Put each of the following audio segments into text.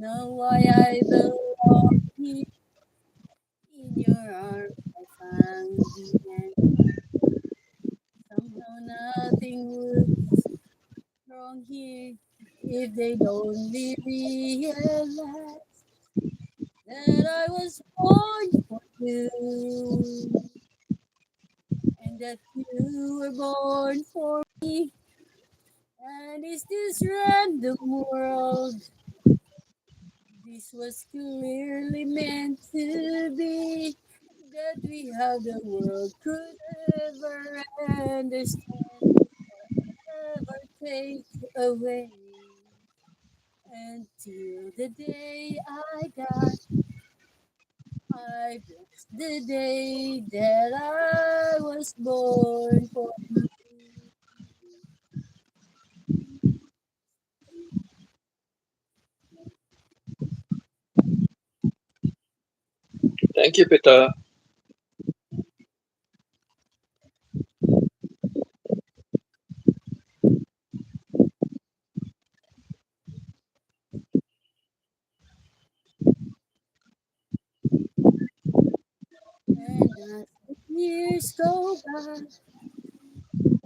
know why I belong here. In your arms I found the end. Somehow nothing would be wrong here if they'd only realize that I was born for you and that you were born for me. And is this random world? This was clearly meant to be. That we have the world could ever understand, ever take away. Until the day I die, I bless the day that I was born for you. Thank you, Peter. And as the years go by,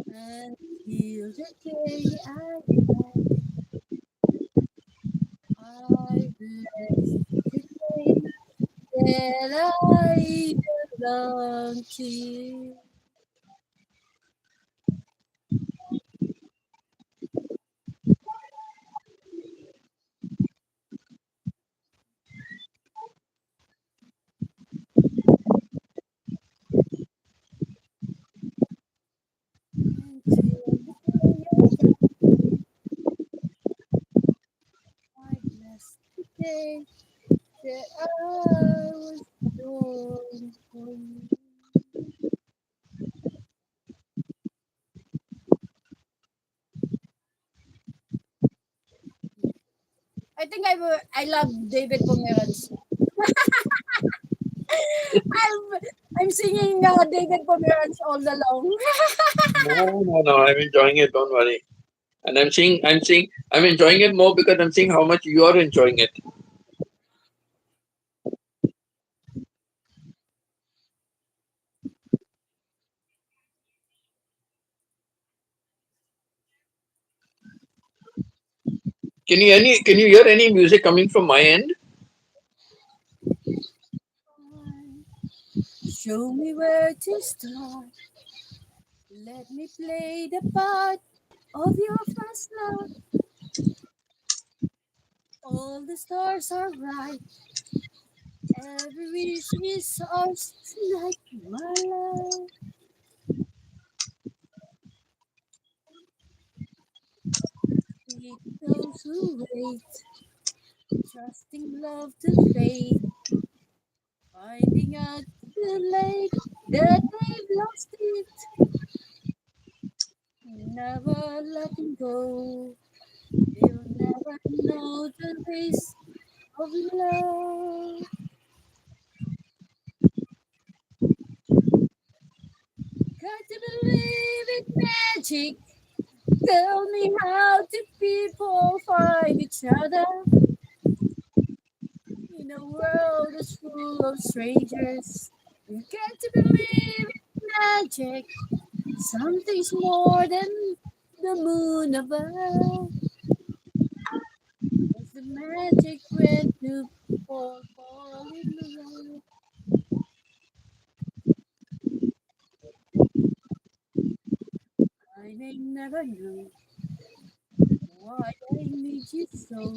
until the day I die, I bless the day that I belong to you. Until the day I die, I bless the day that I was born for you. I think I love David Pomeranz. I'm I'm singing David Pomeranz all along. No, no, no. I'm enjoying it. Don't worry. And I'm enjoying it more because I'm seeing how much you are enjoying it. Can you hear any music coming from my end? Show me where to start. Let me play the part of your first love. All the stars are bright. Every wish is ours tonight, my love. Sweet those who wait, trusting love to fade, finding out too late that they've lost it, never letting go. They'll never know the taste of love. Got to believe in magic. Tell me how do people find each other in a world that's full of strangers? You got to believe in magic. Something's more than the moon above. It's the magic when two people fall in love. I may never know why I need you so.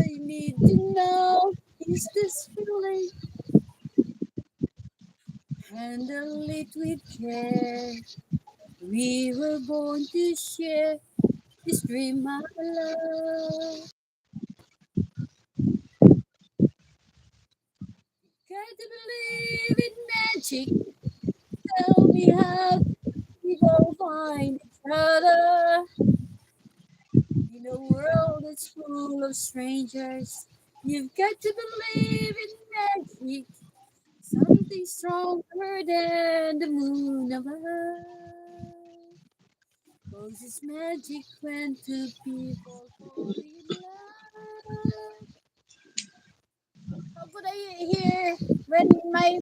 I need to know, is this feeling? Handle it with care. We were born to share this dream of love. Got to believe in magic. Tell me how people find each other in a world that's full of strangers. You've got to believe in magic. Something stronger than the moon above. Cause it's magic when two people fall in love. could I hear when my